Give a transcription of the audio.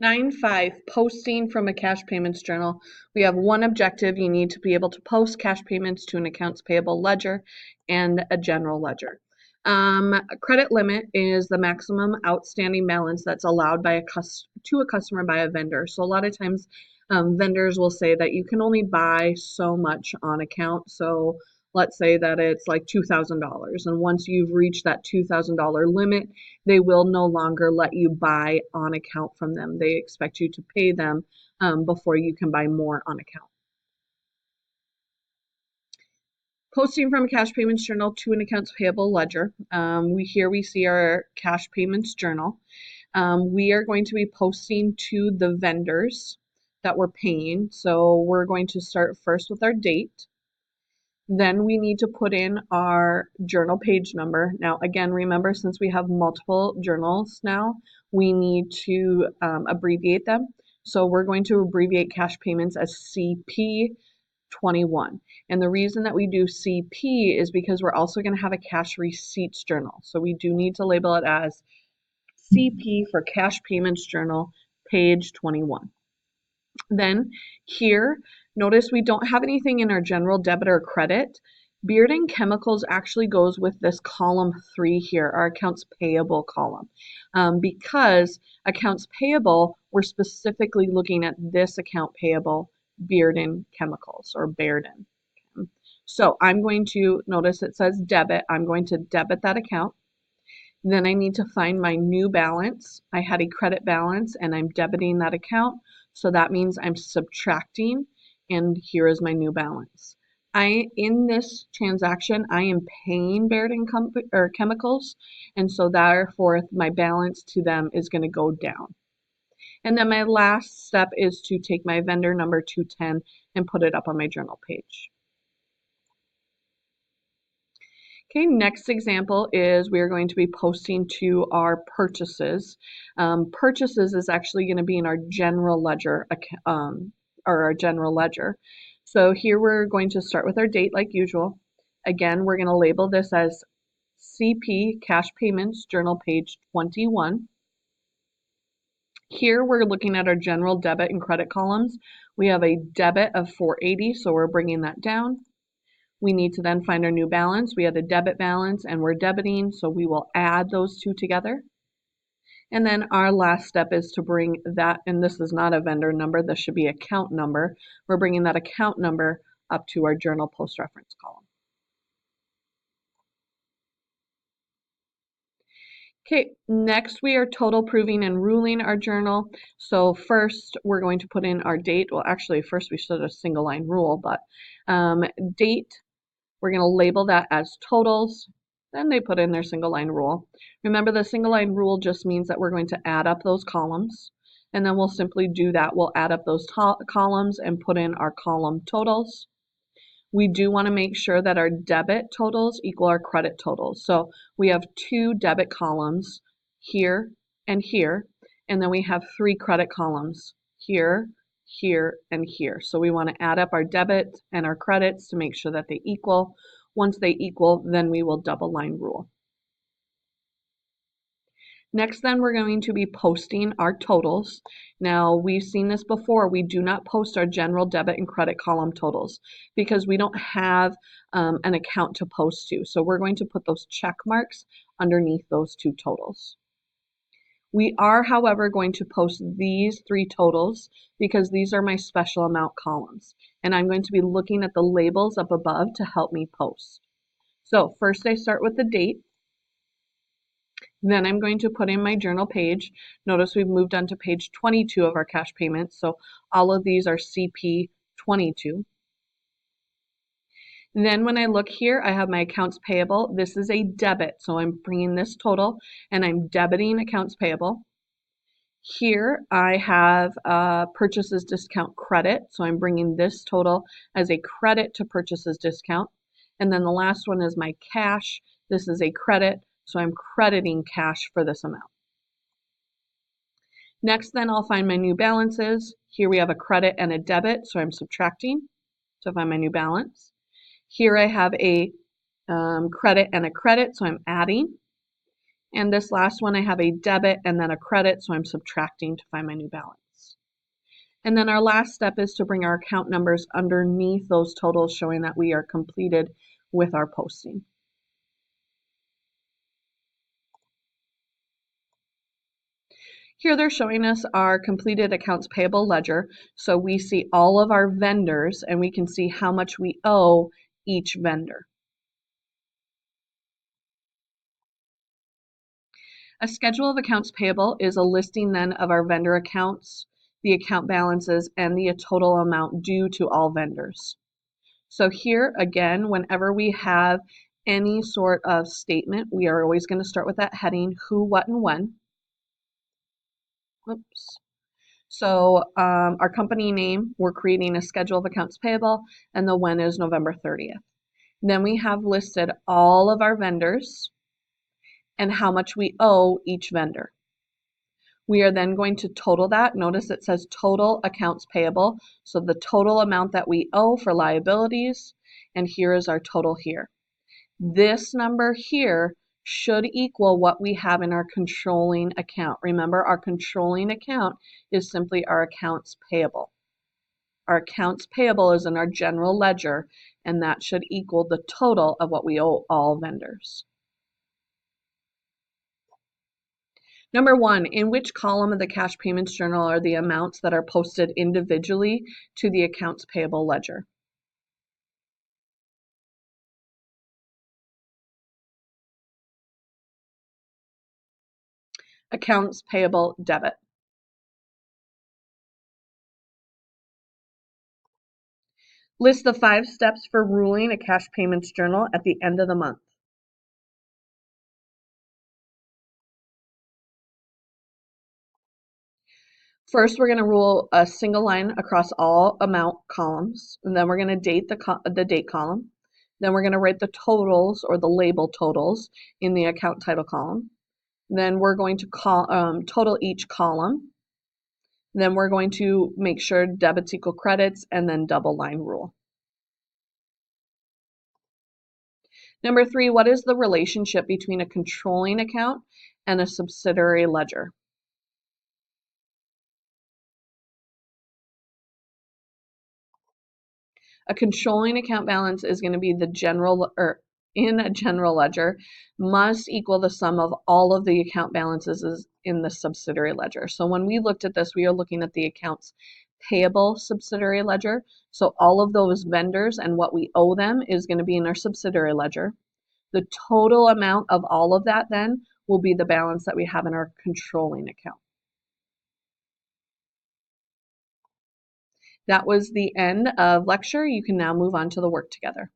9.5, posting from a cash payments journal. We have one objective. You need to be able to post cash payments to an accounts payable ledger and a general ledger. A credit limit is the maximum outstanding balance that's allowed by to a customer by a vendor. So a lot of times vendors will say that you can only buy so much on account. So let's say that it's like $2,000. And once you've reached that $2,000 limit, they will no longer let you buy on account from them. They expect you to pay them before you can buy more on account. Posting from a cash payments journal to an accounts payable ledger. Here we see our cash payments journal. We are going to be posting to the vendors that we're paying. So we're going to start first with our date. Then we need to put in our journal page number. Now, again, remember, since we have multiple journals now, we need to abbreviate them. So we're going to abbreviate cash payments as CP21. And the reason that we do CP is because we're also going to have a cash receipts journal. So we do need to label it as CP for cash payments journal, page 21. Then here, notice we don't have anything in our general debit or credit. Beard and Chemicals actually goes with this column 3 here, our accounts payable column. Because accounts payable, we're specifically looking at this account payable, Beard and Chemicals, or Bearden. So I'm going to, notice it says debit, I'm going to debit that account. Then I need to find my new balance. I had a credit balance and I'm debiting that account. So that means I'm subtracting, and here is my new balance. In this transaction, I am paying Baird or Chemicals, and so therefore my balance to them is going to go down. And then my last step is to take my vendor number 210 and put it up on my journal page. Okay, next example is we are going to be posting to our purchases. Purchases is actually going to be in our general ledger, or our general ledger. So here we're going to start with our date like usual. Again, we're going to label this as CP Cash Payments Journal page 21. Here we're looking at our general debit and credit columns. We have a debit of $480, so we're bringing that down. We need to then find our new balance. We had a debit balance and we're debiting, so we will add those two together. And then our last step is to bring that, and this is not a vendor number, this should be account number. We're bringing that account number up to our journal post reference column. Okay, next we are total proving and ruling our journal. So first we're going to put in our date. Well, actually first we should have a single line rule, but date, we're going to label that as totals. Then they put in their single line rule. Remember, the single line rule just means that we're going to add up those columns, and then we'll simply do that. We'll add up those columns and put in our column totals. We do want to make sure that our debit totals equal our credit totals. So we have 2 debit columns here, and then we have 3 credit columns here, here, and here. So we want to add up our debit and our credits to make sure that they equal. Once they equal, then we will double line rule. Next, then we're going to be posting our totals. Now, we've seen this before. We do not post our general debit and credit column totals because we don't have an account to post to. So we're going to put those check marks underneath those 2 totals. We are, however, going to post these 3 totals because these are my special amount columns. And I'm going to be looking at the labels up above to help me post. So first I start with the date. Then I'm going to put in my journal page. Notice we've moved on to page 22 of our cash payments. So all of these are CP 22. And then when I look here, I have my accounts payable. This is a debit, so I'm bringing this total and I'm debiting accounts payable. Here I have purchases discount credit, so I'm bringing this total as a credit to purchases discount. And then the last one is my cash. This is a credit, so I'm crediting cash for this amount. Next, then I'll find my new balances. Here we have a credit and a debit, so I'm subtracting to find my new balance. Here I have a credit and a credit, so I'm adding. And this last one, I have a debit and then a credit, so I'm subtracting to find my new balance. And then our last step is to bring our account numbers underneath those totals, showing that we are completed with our posting. Here they're showing us our completed accounts payable ledger. So we see all of our vendors and we can see how much we owe each vendor. A schedule of accounts payable is a listing then of our vendor accounts, the account balances, and the total amount due to all vendors. So here again, whenever we have any sort of statement, we are always going to start with that heading, who, what, and when. Oops. So our company name, we're creating a schedule of accounts payable, and the when is November 30th. Then we have listed all of our vendors and how much we owe each vendor. We are then going to total that. Notice it says total accounts payable. So the total amount that we owe for liabilities, and here is our total here. This number here should equal what we have in our controlling account. Remember, our controlling account is simply our accounts payable. Our accounts payable is in our general ledger, and that should equal the total of what we owe all vendors. Number one, in which column of the cash payments journal are the amounts that are posted individually to the accounts payable ledger? Accounts payable debit. List the 5 steps for ruling a cash payments journal at the end of the month. First, we're going to rule a single line across all amount columns, and then we're going to date the date column. Then we're going to write the totals or the label totals in the account title column. Then we're going to total each column. Then we're going to make sure debits equal credits and then double line rule. Number 3, what is the relationship between a controlling account and a subsidiary ledger? A controlling account balance is going to be the general, or in a general ledger, must equal the sum of all of the account balances in the subsidiary ledger. So when we looked at this, we are looking at the accounts payable subsidiary ledger. So all of those vendors and what we owe them is going to be in our subsidiary ledger. The total amount of all of that then will be the balance that we have in our controlling account. That was the end of lecture. You can now move on to the work together.